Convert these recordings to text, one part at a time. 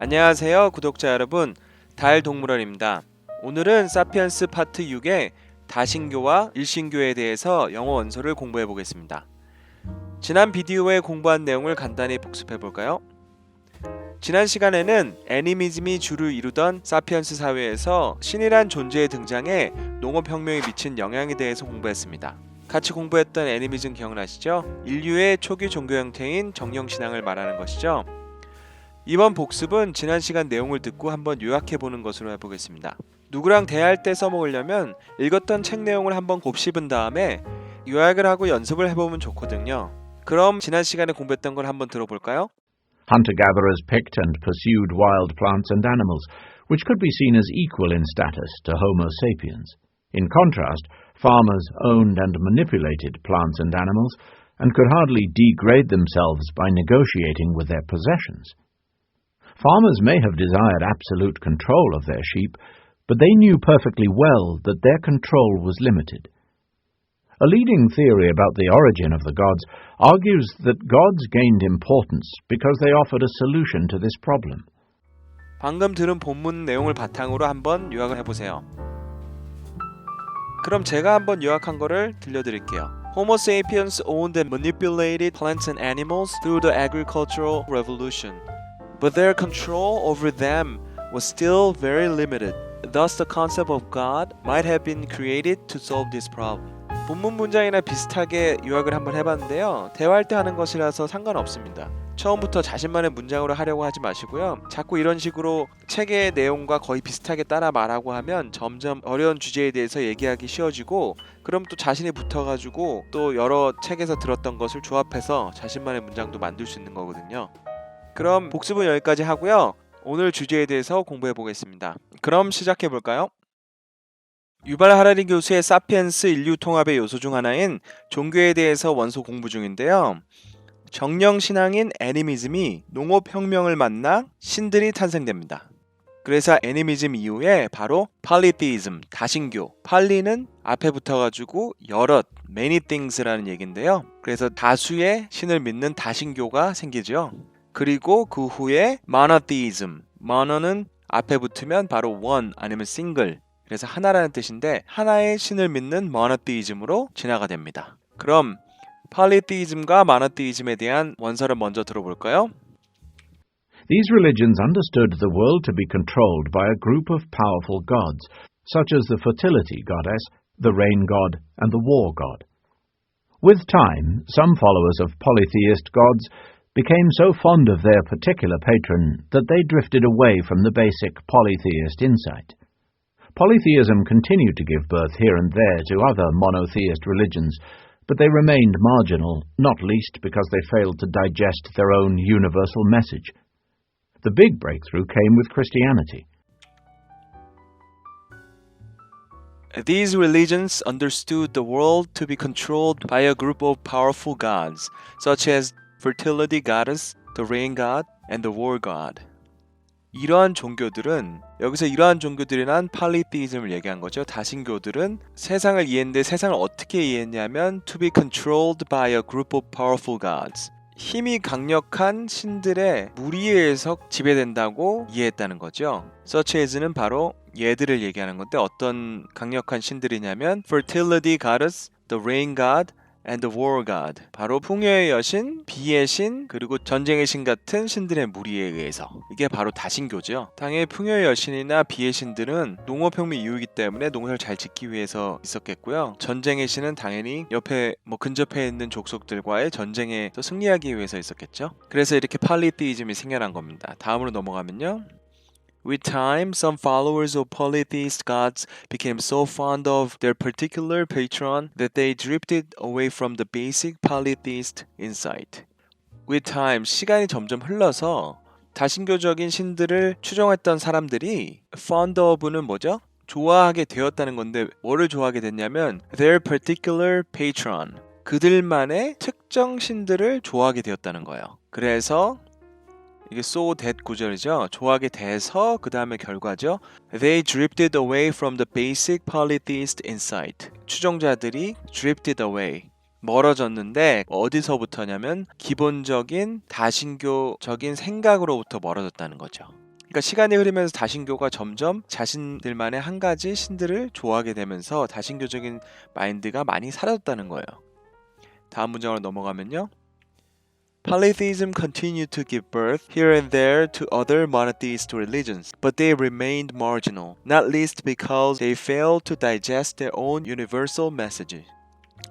안녕하세요 구독자 여러분, 달동물원입니다. 오늘은 사피엔스 파트 6의 다신교와 일신교에 대해서 영어 원서를 공부해 보겠습니다. 지난 비디오에 공부한 내용을 간단히 복습해 볼까요? 지난 시간에는 애니미즘이 주를 이루던 사피엔스 사회에서 신이란 존재의 등장에 농업혁명이 미친 영향에 대해서 공부했습니다. 같이 공부했던 애니미즘 기억나시죠? 인류의 초기 종교 형태인 정령신앙을 말하는 것이죠. 이번 복습은 지난 시간 내용을 듣고 한번 요약해보는 것으로 해보겠습니다. 누구랑 대화할 때 써먹으려면 읽었던 책 내용을 한번 곱씹은 다음에 요약을 하고 연습을 해보면 좋거든요. 그럼 지난 시간에 공부했던 걸 한번 들어볼까요? Hunter-gatherers picked and pursued wild plants and animals, which could be seen as equal in status to Homo sapiens. In contrast, farmers owned and manipulated plants and animals, and could hardly degrade themselves by negotiating with their possessions. Farmers may have desired absolute control of their sheep, but they knew perfectly well that their control was limited. A leading theory about the origin of the gods argues that gods gained importance because they offered a solution to this problem. 방금 들은 본문 내용을 바탕으로 한번 요약을 해보세요. 그럼 제가 한번 요약한 거를 들려드릴게요. Homo sapiens owned and manipulated plants and animals through the agricultural revolution. But their control over them was still very limited. Thus the concept of God might have been created to solve this problem. 본문 문장이나 비슷하게 요약을 한번 해봤는데요. 대화할 때 하는 것이라서 상관없습니다. 처음부터 자신만의 문장으로 하려고 하지 마시고요. 자꾸 이런 식으로 책의 내용과 거의 비슷하게 따라 말하고 하면 점점 어려운 주제에 대해서 얘기하기 쉬워지고, 그럼 또 자신이 붙어가지고 또 여러 책에서 들었던 것을 조합해서 자신만의 문장도 만들 수 있는 거거든요. 그럼 복습은 여기까지 하고요. 오늘 주제에 대해서 공부해 보겠습니다. 그럼 시작해 볼까요? 유발 하라리 교수의 사피엔스 인류 통합의 요소 중 하나인 종교에 대해서 원서 공부 중인데요. 정령신앙인 애니미즘이 농업혁명을 만나 신들이 탄생됩니다. 그래서 애니미즘 이후에 바로 팔리티이즘, 다신교, 팔리는 앞에 붙어가지고 여럿, many things라는 얘기인데요. 그래서 다수의 신을 믿는 다신교가 생기죠. 그리고 그 후에 monotheism, mono는 앞에 붙으면 바로 one 아니면 single, 그래서 하나라는 뜻인데 하나의 신을 믿는 monotheism으로 진화가 됩니다. 그럼 polytheism과 monotheism에 대한 원서를 먼저 들어볼까요? These religions understood the world to be controlled by a group of powerful gods, such as the fertility goddess, the rain god, and the war god. With time, some followers of polytheist gods became so fond of their particular patron that they drifted away from the basic polytheist insight. Polytheism continued to give birth here and there to other monotheist religions, but they remained marginal, not least because they failed to digest their own universal message. The big breakthrough came with Christianity. These religions understood the world to be controlled by a group of powerful gods, such as fertility goddess, the rain god, and the war god. 이러한 종교들은, 여기서 이러한 종교들이란 팔리티즘을 얘기한 거죠. 다신교들은 세상을 이해했는데 세상을 어떻게 이해했냐면 to be controlled by a group of powerful gods. 힘이 강력한 신들의 무리에 의해서 지배된다고 이해했다는 거죠. such as는 바로 얘들을 얘기하는 건데 어떤 강력한 신들이냐면 fertility goddess, the rain god, and the war god. 바로 풍요의 여신, 비의 신, 그리고 전쟁의 신 같은 신들의 무리에 의해서. 이게 바로 다신교죠. 당연히 풍요의 여신이나 비의 신들은 농업혁명 이후이기 때문에 농사를 잘 짓기 위해서 있었겠고요. 전쟁의 신은 당연히 옆에 근접해 있는 족속들과의 전쟁에 승리하기 위해서 있었겠죠. 그래서 이렇게 팔리티이즘이 생겨난 겁니다. 다음으로 넘어가면요. With time, some followers of polytheist gods became so fond of their particular patron that they drifted away from the basic polytheist insight. With time, 시간이 점점 흘러서 다신교적인 신들을 추종했던 사람들이 fond of는 뭐죠? 좋아하게 되었다는 건데 뭐를 좋아하게 됐냐면 their particular patron, 그들만의 특정 신들을 좋아하게 되었다는 거예요. 그래서 이게 so that 구절이죠. 좋아하게 돼서 그 다음에 결과죠. They drifted away from the basic polytheist insight. 추종자들이 drifted away. 멀어졌는데 어디서부터냐면 기본적인 다신교적인 생각으로부터 멀어졌다는 거죠. 그러니까 시간이 흐르면서 다신교가 점점 자신들만의 한 가지 신들을 좋아하게 되면서 다신교적인 마인드가 많이 사라졌다는 거예요. 다음 문장으로 넘어가면요. Polytheism continued to give birth here and there to other monotheist religions, but they remained marginal, not least because they failed to digest their own universal message.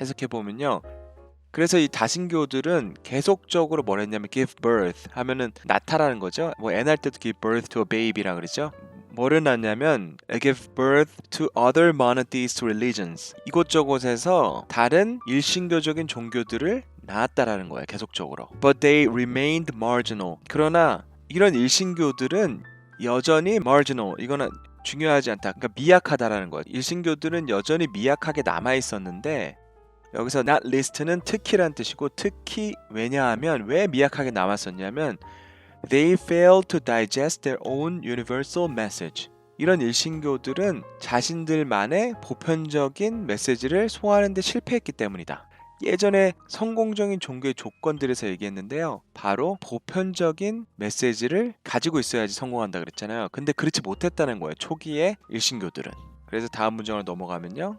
해석해보면요. 그래서 이 다신교들은 계속적으로 뭘 했냐면 give birth 하면은 낳다라는 거죠. 뭐 애 낳을 때도 give birth to a baby라 그러죠. 뭐를 낳냐면 give birth to other monotheist religions. 이곳저곳에서 다른 일신교적인 종교들을 낳았다라는 거예요. 계속적으로. But they remained marginal. 그러나 이런 일신교들은 여전히 marginal. 이거는 중요하지 않다. 그러니까 미약하다라는 거예요. 일신교들은 여전히 미약하게 남아 있었는데 여기서 not least는 특히란 뜻이고 특히 왜냐하면 왜 미약하게 남았었냐면 they failed to digest their own universal message. 이런 일신교들은 자신들만의 보편적인 메시지를 소화하는 데 실패했기 때문이다. 예전에 성공적인 종교의 조건들에서 얘기했는데요. 바로 보편적인 메시지를 가지고 있어야지 성공한다 그랬잖아요. 근데 그렇지 못했다는 거예요. 초기의 일신교들은. 그래서 다음 문장으로 넘어가면요.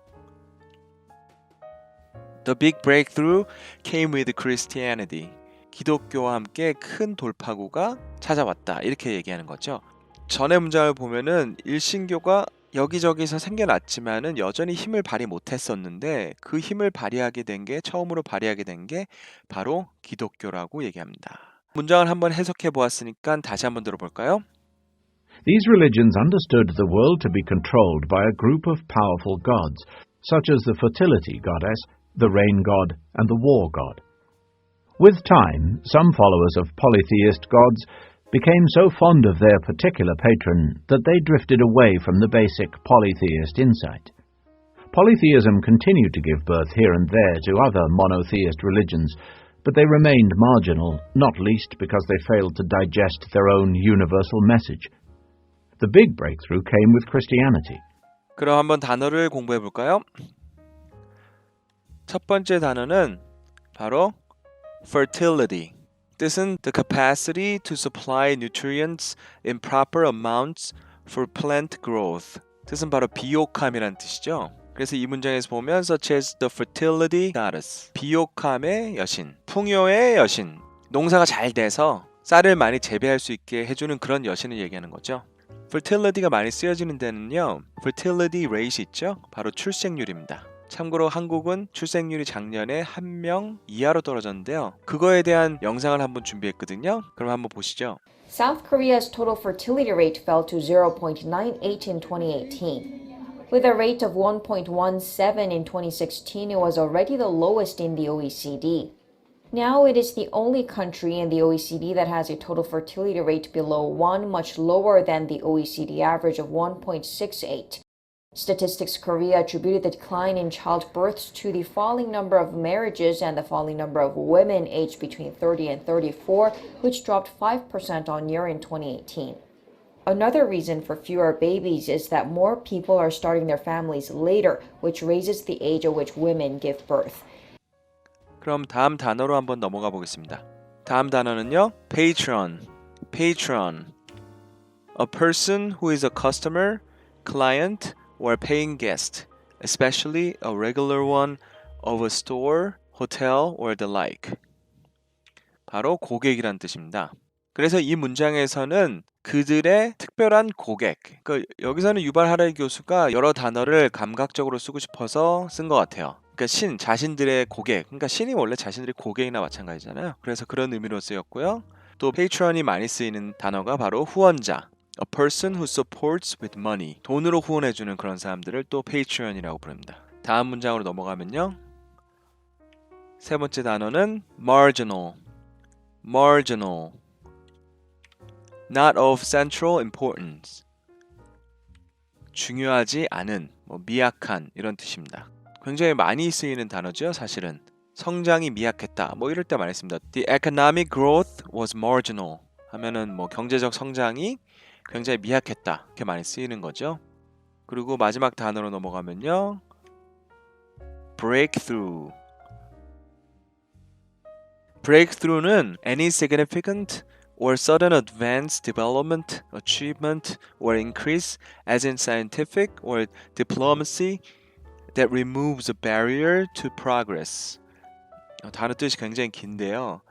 The big breakthrough came with Christianity. 기독교와 함께 큰 돌파구가 찾아왔다. 이렇게 얘기하는 거죠. 전의 문장을 보면은 일신교가 여기저기서 생겨났지만은 여전히 힘을 발휘 못했었는데 그 힘을 발휘하게 된 게 처음으로 발휘하게 된 게 바로 기독교라고 얘기합니다. 문장을 한번 해석해 보았으니까 다시 한번 들어볼까요? These religions understood the world to be controlled by a group of powerful gods, such as the fertility goddess, the rain god, and the war god. With time, some followers of polytheist gods became so fond of their particular patron that they drifted away from the basic polytheist insight. Polytheism continued to give birth here and there to other monotheist religions, but they remained marginal, not least because they failed to digest their own universal message. The big breakthrough came with Christianity. 그럼 한번 단어를 공부해 볼까요? 첫 번째 단어는 바로 fertility. 뜻은 the capacity to supply nutrients in proper amounts for plant growth. 뜻은 바로 비옥함이란 뜻이죠. 그래서 이 문장에서 보면 such as the fertility goddess. 비옥함의 여신, 풍요의 여신. 농사가 잘 돼서 쌀을 많이 재배할 수 있게 해주는 그런 여신을 얘기하는 거죠. fertility가 많이 쓰여지는 데는요. fertility rate 있죠? 바로 출생률입니다. 참고로 한국은 출생률이 작년에 1명 이하로 떨어졌는데요. 그거에 대한 영상을 한번 준비했거든요. 그럼 한번 보시죠. South Korea's total fertility rate fell to 0.98 in 2018. With a rate of 1.17 in 2016, it was already the lowest in the OECD. Now it is the only country in the OECD that has a total fertility rate below 1, much lower than the OECD average of 1.68. Statistics Korea attributed the decline in childbirths to the falling number of marriages and the falling number of women aged between 30 and 34, which dropped 5% on year in 2018. Another reason for fewer babies is that more people are starting their families later, which raises the age at which women give birth. 그럼 다음 단어로 한번 넘어가 보겠습니다. 다음 단어는요. patron. patron. A person who is a customer, client, or paying guest, especially a regular one of a store, hotel, or the like. 바로 고객이란 뜻입니다. 그래서 이 문장에서는 그들의 특별한 고객, 그러니까 여기서는 유발 하라이 교수가 여러 단어를 감각적으로 쓰고 싶어서 쓴 것 같아요. 그러니까 자신들의 고객, 그러니까 신이 원래 자신들의 고객이나 마찬가지잖아요. 그래서 그런 의미로 쓰였고요. 또 patron이 많이 쓰이는 단어가 바로 후원자. A person who supports with money. 돈으로 후원해주는 그런 사람들을 또 patron이라고 부릅니다. 다음 문장으로 넘어가면요. 세 번째 단어는 marginal. marginal. Not of central importance. 중요하지 않은, 미약한 이런 뜻입니다. 굉장히 많이 쓰이는 단어죠, 사실은. 성장이 미약했다. 이럴 때 많이 씁니다. The economic growth was marginal. 하면은 경제적 성장이 굉장히 미약했다. 이렇게 많이 쓰이는 거죠. 그리고 마지막 단어로 넘어가면요. breakthrough. breakthrough는 any significant or sudden advance, development, achievement, or increase, as in scientific or diplomacy, that removes a barrier to progress. 단어 뜻이 굉장히 긴데요.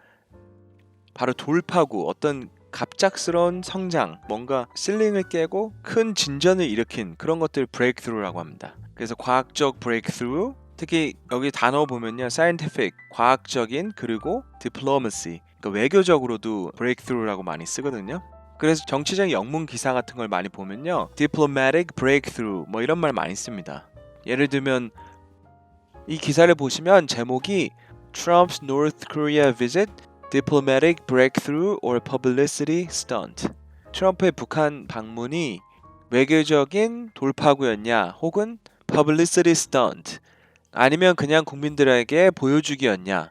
바로 돌파구, 어떤 갑작스러운 성장, 뭔가 실링을 깨고 큰 진전을 일으킨 그런 것들을 breakthrough라고 합니다. 그래서 과학적 breakthrough, 특히 여기 단어 보면요, scientific, 과학적인, 그리고 diplomacy, 그러니까 외교적으로도 breakthrough라고 많이 쓰거든요. 그래서 정치적 영문 기사 같은 걸 많이 보면요, diplomatic breakthrough 뭐 이런 말 많이 씁니다. 예를 들면 이 기사를 보시면 제목이 Trump's North Korea visit, diplomatic breakthrough or publicity stunt. 트럼프의 북한 방문이 외교적인 돌파구였냐, 혹은 publicity stunt, 아니면 그냥 국민들에게 보여주기였냐.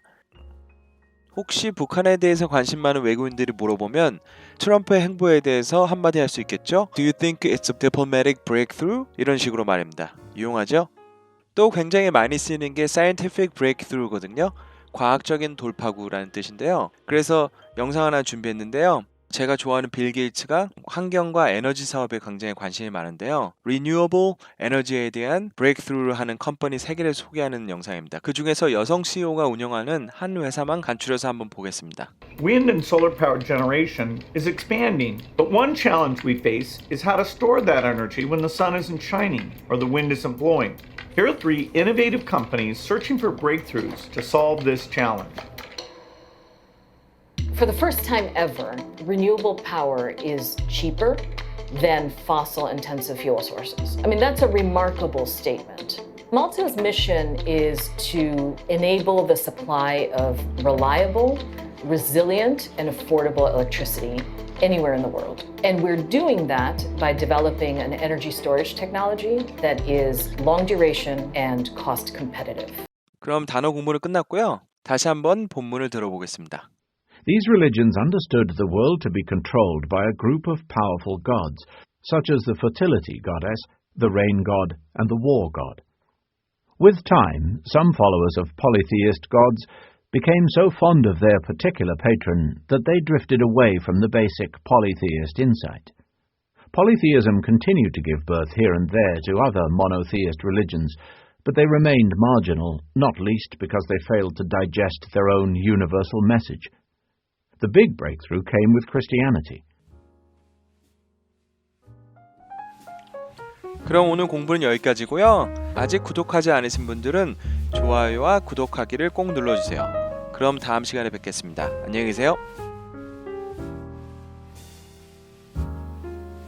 혹시 북한에 대해서 관심 많은 외국인들이 물어보면 트럼프의 행보에 대해서 한마디 할 수 있겠죠? Do you think it's a diplomatic breakthrough? 이런 식으로 말입니다. 유용하죠? 또 굉장히 많이 쓰이는 게 scientific breakthrough거든요. 과학적인 돌파구라는 뜻인데요. 그래서 영상 하나 준비했는데요. 제가 좋아하는 빌 게이츠가 환경과 에너지 사업에 굉장히 관심이 많은데요. Renewable Energy에 대한 브레이크스루를 하는 컴퍼니 3개를 소개하는 영상입니다. 그 중에서 여성 CEO가 운영하는 한 회사만 간추려서 한번 보겠습니다. Wind and solar power generation is expanding, but one challenge we face is how to store that energy when the sun isn't shining or the wind isn't blowing. Here are 3 innovative companies searching for breakthroughs to solve this challenge. For the first time ever, renewable power is cheaper than fossil-intensive fuel sources. I mean, that's a remarkable statement. Malta's mission is to enable the supply of reliable, resilient, and affordable electricity anywhere in the world. And we're doing that by developing an energy storage technology that is long duration and cost competitive. 그럼 단어 공부는 끝났고요. 다시 한번 본문을 들어보겠습니다. These religions understood the world to be controlled by a group of powerful gods, such as the fertility goddess, the rain god, and the war god. With time, some followers of polytheist gods became so fond of their particular patron that they drifted away from the basic polytheist insight. Polytheism continued to give birth here and there to other monotheist religions, but they remained marginal, not least because they failed to digest their own universal message. The big breakthrough came with Christianity. 그럼 오늘 공부는 여기까지고요. 아직 구독하지 않으신 분들은 좋아요와 구독하기를 꼭 눌러주세요. 그럼 다음 시간에 뵙겠습니다. 안녕히 계세요.